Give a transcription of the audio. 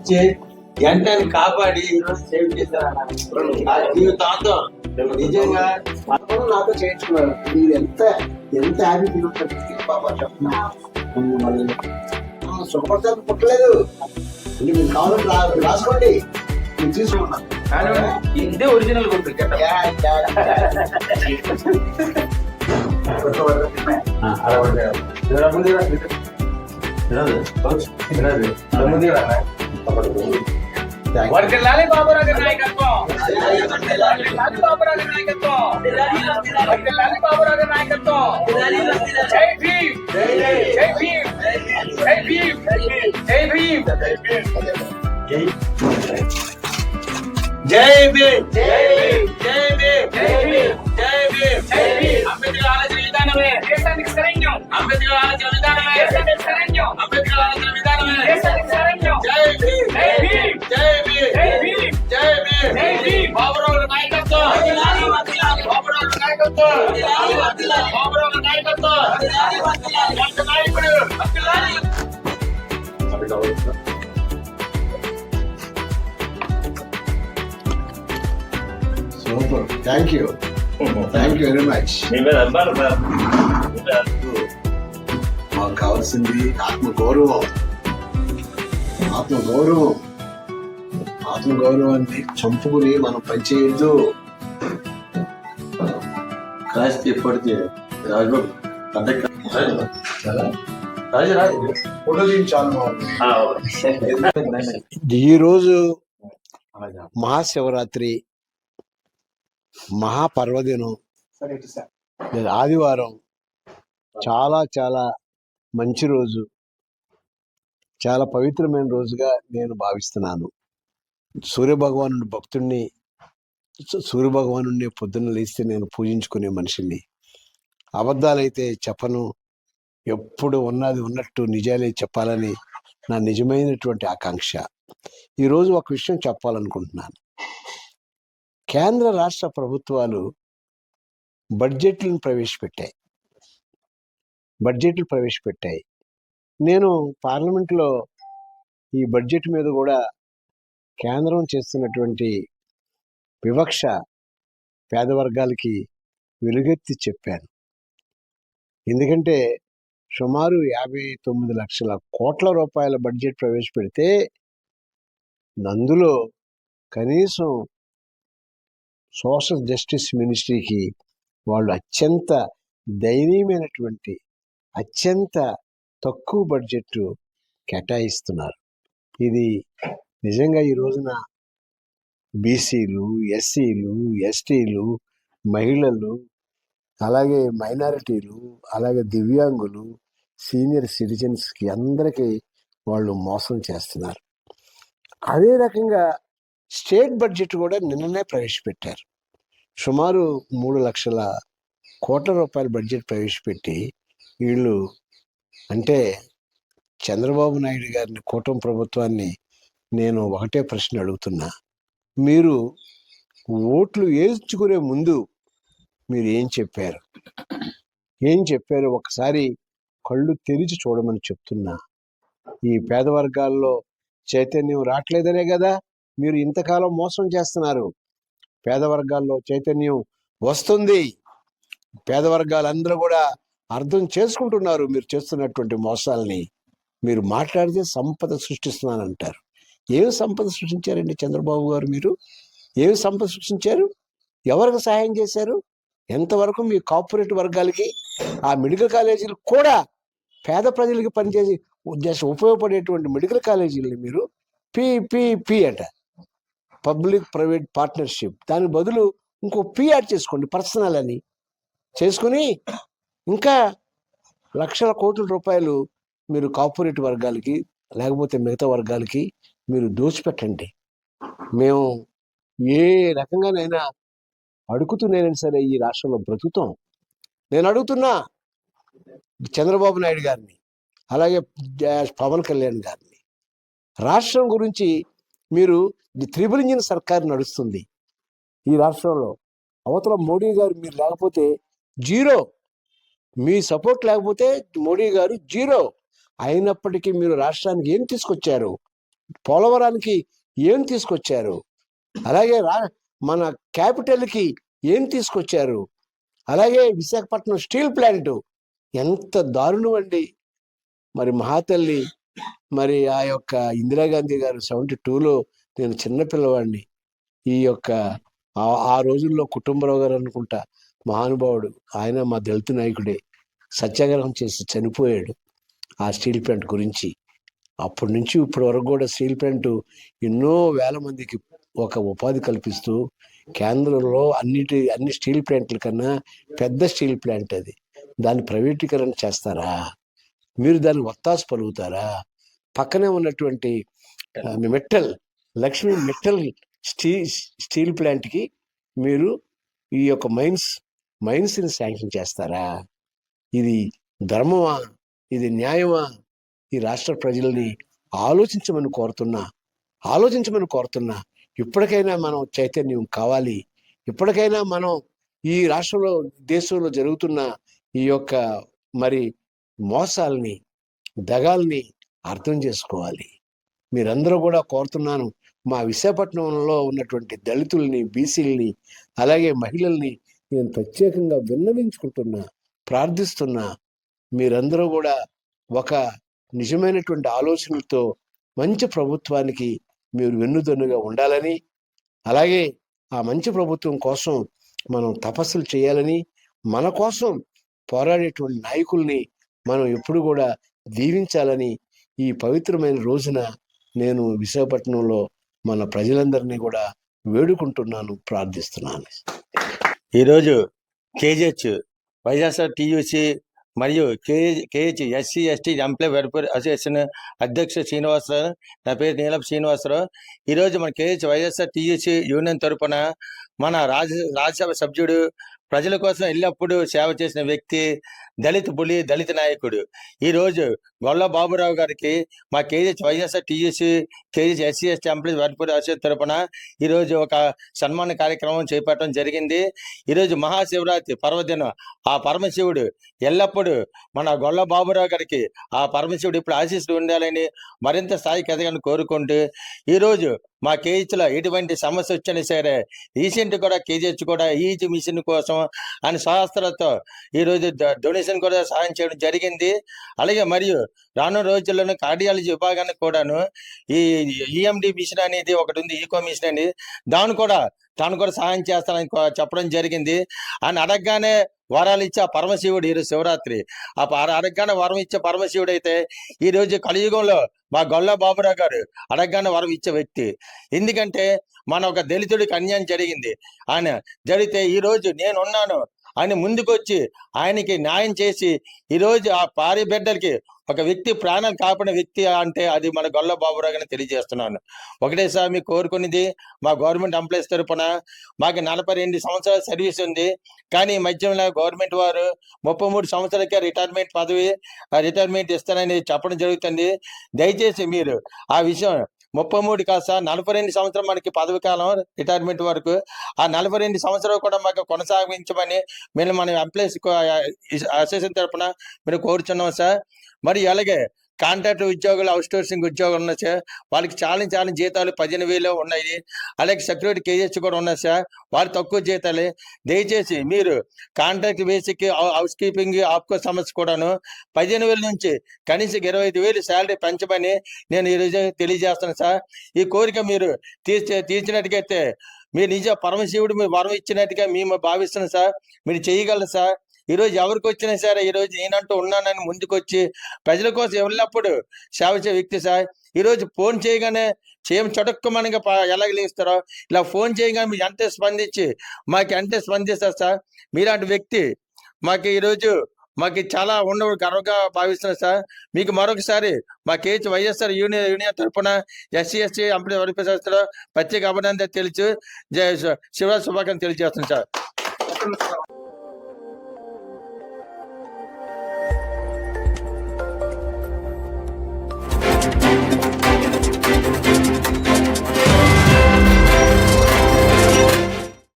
ఇచ్చి గంటని కాపాడి ఈరోజు సేవ్ చేశారు ఆ జీవితాంతం. నిజంగా అందరూ నాతో చేయించుకున్నారు. మీరు ఎంత ఎంత హ్యాపీ ఫీల్ ఉంటుంది పాప చెప్తున్నా. సుఖపడతాను పుట్టలేదు. మీరు కావాలంటే రాసుకోండి, మీరు తీసుకున్నాను. ఇదే ఒరిజినల్ గుర్తు వర్గల్లాలి బాబురావు గారి నాయకత్వం, వర్గల్లాలి బాబురావు గారి నాయకత్వం, వర్గల్లాలి బాబురావు గారి నాయకత్వం. జై భీమ్, జై భీమ్, జై భీమ్, జై భీమ్, జై భీమ్, జై భీమ్, జై భీమ్, జై భీమ్, జై భీమ్, జై భీమ్. అంబేద్కర్ ఆలోచన విధానమే దేశానికి శరణ్యం, అంబేద్కర్ ఆలోచన విధానమే దేశానికి శరణ్యం, అంబేద్కర్ ఆలోచన విధానమే దేశానికి శరణ్యం. జై భీమ్, జై భీమ్, జై భీమ్, జై భీమ్, జై భీమ్, జై భీమ్. బాబురావు గారి నాయకత్వం, బాబురావు గారి నాయకత్వం, బాబురావు గారి నాయకత్వం. ఎంత నాయకుడు. Super, thank you very much. మాకు కావాల్సింది ఆత్మగౌరవం. ఆత్మగౌరవాన్ని చంపుకుని మనం పనిచేయద్దు. కాస్త ఎప్పటికీ రాజబాబు ఈరోజు మహాశివరాత్రి, మహాపర్వదినం, ఆదివారం. చాలా చాలా మంచి రోజు, చాలా పవిత్రమైన రోజుగా నేను భావిస్తున్నాను. సూర్యభగవానుడి భక్తుడిని, సూర్యభగవానుడిని పొద్దున్న లేస్తే నేను పూజించుకునే మనిషిని. అబద్ధాలైతే చెప్పను, ఎప్పుడు ఉన్నది ఉన్నట్టు నిజాలే చెప్పాలని నా నిజమైనటువంటి ఆకాంక్ష. ఈరోజు ఒక విషయం చెప్పాలనుకుంటున్నాను. కేంద్ర రాష్ట్ర ప్రభుత్వాలు బడ్జెట్లు ప్రవేశపెట్టాయి. నేను పార్లమెంట్లో ఈ బడ్జెట్ మీద కూడా కేంద్రం చేస్తున్నటువంటి వివక్ష పేద వర్గాలకి వెలుగెత్తి చెప్పాను. ఎందుకంటే సుమారు 59 లక్షల కోట్ల రూపాయల బడ్జెట్ ప్రవేశపెడితే అందులో కనీసం సోషల్ జస్టిస్ మినిస్ట్రీకి వాళ్ళు అత్యంత దయనీయమైనటువంటి, అత్యంత తక్కువ బడ్జెట్ కేటాయిస్తున్నారు. ఇది నిజంగా ఈ రోజున బీసీలు, ఎస్సీలు, ఎస్టీలు, మహిళలు, అలాగే మైనారిటీలు, అలాగే దివ్యాంగులు, సీనియర్ సిటిజన్స్కి అందరికీ వాళ్ళు మోసం చేస్తున్నారు. అదే రకంగా స్టేట్ బడ్జెట్ కూడా నిన్ననే ప్రవేశపెట్టారు. సుమారు 3 లక్షల కోట్ల రూపాయల బడ్జెట్ ప్రవేశపెట్టి వీళ్ళు, అంటే చంద్రబాబు నాయుడు గారిని, కూటమి ప్రభుత్వాన్ని నేను ఒకటే ప్రశ్న అడుగుతున్నా. మీరు ఓట్లు వేయించుకునే ముందు మీరు ఏం చెప్పారు ఒకసారి కళ్ళు తెరిచి చూడమని చెప్తున్నా. ఈ పేద వర్గాల్లో చైతన్యం రావట్లేదనే కదా మీరు ఇంతకాలం మోసం చేస్తున్నారు. పేద వర్గాల్లో చైతన్యం వస్తుంది. పేద వర్గాలందరూ కూడా అర్థం చేసుకుంటున్నారు మీరు చేస్తున్నటువంటి మోసాలని. మీరు మాట్లాడితే సంపద సృష్టిస్తున్నానంటారు. ఏమి సంపద సృష్టించారండి చంద్రబాబు గారు? మీరు ఏమి సంపద సృష్టించారు? ఎవరికి సహాయం చేశారు? ఎంతవరకు మీ కార్పొరేట్ వర్గాలకి, ఆ మెడికల్ కాలేజీలు కూడా పేద ప్రజలకి పనిచేసి ఉపయోగపడేటువంటి మెడికల్ కాలేజీలని మీరు పి అట, పబ్లిక్ ప్రైవేట్ పార్ట్నర్షిప్, దానికి బదులు ఇంకో పి యాడ్ చేసుకోండి, పర్సనల్ అని చేసుకుని ఇంకా లక్షల కోట్ల రూపాయలు మీరు కార్పొరేట్ వర్గాలకి లేకపోతే మిగతా వర్గాలకి మీరు దోచిపెట్టండి. మేము ఏ రకంగానైనా అడుగుతున్నానైనా సరే ఈ రాష్ట్రంలో బ్రతుకుతాం. నేను అడుగుతున్నా చంద్రబాబు నాయుడు గారిని, అలాగే పవన్ కళ్యాణ్ గారిని, రాష్ట్రం గురించి మీరు త్రిబుల్ ఇంజిన్ సర్కార్ నడుస్తుంది ఈ రాష్ట్రంలో. అవతల మోడీ గారు మీరు లేకపోతే జీరో, మీ సపోర్ట్ లేకపోతే మోడీ గారు జీరో. అయినప్పటికీ మీరు రాష్ట్రానికి ఏం తీసుకొచ్చారు? పోలవరానికి ఏం తీసుకొచ్చారు? అలాగే మన క్యాపిటల్కి ఏం తీసుకొచ్చారు? అలాగే విశాఖపట్నం స్టీల్ ప్లాంట్ ఎంత దారుణం అండి. మరి మహాతల్లి, మరి ఆ యొక్క ఇందిరాగాంధీ గారు 72లో నేను చిన్నపిల్లవాడిని. ఈ యొక్క ఆ రోజుల్లో కుటుంబరావు గారు అనుకుంటా మహానుభావుడు, ఆయన మా దళిత నాయకుడే, సత్యాగ్రహం చేసి చనిపోయాడు ఆ స్టీల్ ప్లాంట్ గురించి. అప్పటి నుంచి ఇప్పటి వరకు కూడా స్టీల్ ప్లాంట్ ఎన్నో వేల మందికి ఒక ఉపాధి కల్పిస్తూ కేంద్రంలో అన్ని స్టీల్ ప్లాంట్ల కన్నా పెద్ద స్టీల్ ప్లాంట్ అది. దాన్ని ప్రైవేటీకరణ చేస్తారా? మీరు దాన్ని ఒత్తాసు పలుకుతారా? పక్కనే ఉన్నటువంటి లక్ష్మీ మెటల్ స్టీల్ ప్లాంట్కి మీరు ఈ యొక్క మైన్స్ని శాంక్షన్ చేస్తారా? ఇది ధర్మమా? ఇది న్యాయమా? ఈ రాష్ట్ర ప్రజల్ని ఆలోచించమని కోరుతున్నా. ఇప్పటికైనా మనం చైతన్యం కావాలి. ఇప్పటికైనా మనం ఈ రాష్ట్రంలో, దేశంలో జరుగుతున్న ఈ యొక్క మరి మోసాలని, దగాల్ని అర్థం చేసుకోవాలి. మీరందరూ కూడా కోరుతున్నాను, మా విశాఖపట్నంలో ఉన్నటువంటి దళితుల్ని, బీసీలని, అలాగే మహిళల్ని నేను ప్రత్యేకంగా విన్నవించుకుంటున్నా, ప్రార్థిస్తున్నా. మీరందరూ కూడా ఒక నిజమైనటువంటి ఆలోచనలతో మంచి ప్రభుత్వానికి మీరు వెన్నుదన్నుగా ఉండాలని, అలాగే ఆ మంచి ప్రభుత్వం కోసం మనం తపస్సులు చేయాలని, మన కోసం పోరాడేటువంటి నాయకుల్ని మనం ఎప్పుడు కూడా దీవించాలని ఈ పవిత్రమైన రోజున నేను విశాఖపట్నంలో మన ప్రజలందరినీ కూడా వేడుకుంటున్నాను, ప్రార్థిస్తున్నాను. ఈరోజు కేజీహెచ్ వైఎస్ఆర్ టీయూసీ మరియు KH SC ST employ welfare association అధ్యక్షుడు శ్రీనివాసరావు. నా పేరు నీలపు శ్రీనివాసరావు. ఈరోజు మన కేహెచ్ వైఎస్ఆర్ టీయూసీ యూనియన్ తరఫున మన రాజ్యసభ సభ్యుడు, ప్రజల కోసం ఎల్లప్పుడూ సేవ చేసిన వ్యక్తి, దళిత పులి, దళిత నాయకుడు, ఈరోజు గొల్ల బాబురావు గారికి మా KGH YSR TUC KGH SC ST employees welfare association తరఫున ఈరోజు ఒక సన్మాన కార్యక్రమం చేపట్టడం జరిగింది. ఈరోజు మహాశివరాత్రి పర్వదినం. ఆ పరమశివుడు ఎల్లప్పుడూ మన గొల్ల బాబురావు గారికి ఆ పరమశివుడు ఇప్పుడు ఆశీస్సులు ఉండాలని, మరింత స్థాయికి ఎదగాలని కోరుకుంటూ, ఈరోజు మా కేజీహెచ్లో ఎటువంటి సమస్య వచ్చినా సరే రీసెంట్ కూడా కేజీహెచ్ కూడా ఈజీ మిషన్ కోసం అని సహస్రాలతో ఈరోజు డొనేషన్ కూడా సహాయం చేయడం జరిగింది. అలాగే మరియు రానున్న రోజుల్లోనూ కార్డియాలజీ విభాగానికి కూడాను ఈ ఈఎండి మిషన్ అనేది ఒకటి ఉంది, ఈకో మిషన్ అని, తాను కూడా సహాయం చేస్తానని చెప్పడం జరిగింది. అని అడగగానే వరాలు ఇచ్చే ఆ పరమశివుడు ఈరోజు శివరాత్రి అడగగానే వరం ఇచ్చే పరమశివుడు అయితే ఈరోజు కలియుగంలో మా గొల్ల బాబురావు గారు అడగగానే వరం ఇచ్చే వ్యక్తి. ఎందుకంటే మన ఒక దళితుడికి అన్యాయం జరిగింది, ఆయన జరిగితే ఈరోజు నేనున్నాను అని ముందుకొచ్చి ఆయనకి న్యాయం చేసి ఈరోజు ఆ భార్య బిడ్డలకి ఒక వ్యక్తి ప్రాణాలు కాపాడిన వ్యక్తి అంటే అది మన గొల్ల బాబురావు గారిని తెలియజేస్తున్నాను. ఒకటే సార్ మీకు కోరుకునేది, మా గవర్నమెంట్ ఎంప్లాయీస్ తరఫున మాకు 42 సంవత్సరాల సర్వీస్ ఉంది. కానీ ఈ మధ్యలో గవర్నమెంట్ వారు 33 సంవత్సరాలకే రిటైర్మెంట్ ఇస్తానని చెప్పడం జరుగుతుంది. దయచేసి మీరు ఆ విషయం 33 కాదు సార్, 42 సంవత్సరం మనకి పదవి కాలం రిటైర్మెంట్ వరకు. ఆ 42 సంవత్సరాలు కూడా మాకు కొనసాగించమని మేము మన ఎంప్లాయీస్ అసోసియేషన్ తరఫున మీరు కోరుచున్నాం సార్. మరి అలాగే కాంట్రాక్ట్ ఉద్యోగులు, అవుట్ సోర్సింగ్ ఉద్యోగులు ఉన్నాయి సార్, వాళ్ళకి చాలా జీతాలు 15,000 ఉన్నాయి. అలాగే సెక్యూరిటీ కేజెస్ కూడా ఉన్నాయి సార్, వాళ్ళు తక్కువ జీతాలే. దయచేసి మీరు contract basic, house keeping, APCO సమస్య కూడాను 15,000 నుంచి కనీసం 25,000 శాలరీ పెంచమని నేను ఈరోజు తెలియజేస్తాను సార్. ఈ కోరిక మీరు తీర్చినట్టుగైతే మీరు నిజ పరమశివుడు మీరు వరం ఇచ్చినట్టుగా మేము భావిస్తున్నాం సార్. మీరు చేయగలరు సార్. ఈరోజు ఎవరికి వచ్చినా సరే ఈరోజు నేనంటూ ఉన్నానని ముందుకొచ్చి ప్రజల కోసం ఎల్లప్పుడు సేవ చే వ్యక్తి సార్. ఈరోజు ఫోన్ చేయగానే చటుక్కుమనగా ఎలాగలిస్తారో ఇలా ఫోన్ చేయగానే మీరు ఎంత స్పందించి మాకు స్పందిస్తారు సార్. మీలాంటి వ్యక్తి మాకు ఈరోజు చాలా గర్వంగా భావిస్తున్నారు సార్. మీకు మరొకసారి మా కేహెచ్ వైఎస్ఆర్ యూనియన్ తరఫున ఎస్సీ ఎస్టీ ఎంప్లాయీ వెల్ఫేర్ సంస్థలో ప్రత్యేక అభినందన తెలుసు శివరాత్రి శుభాకాంక్షలు తెలియజేస్తున్నాను సార్.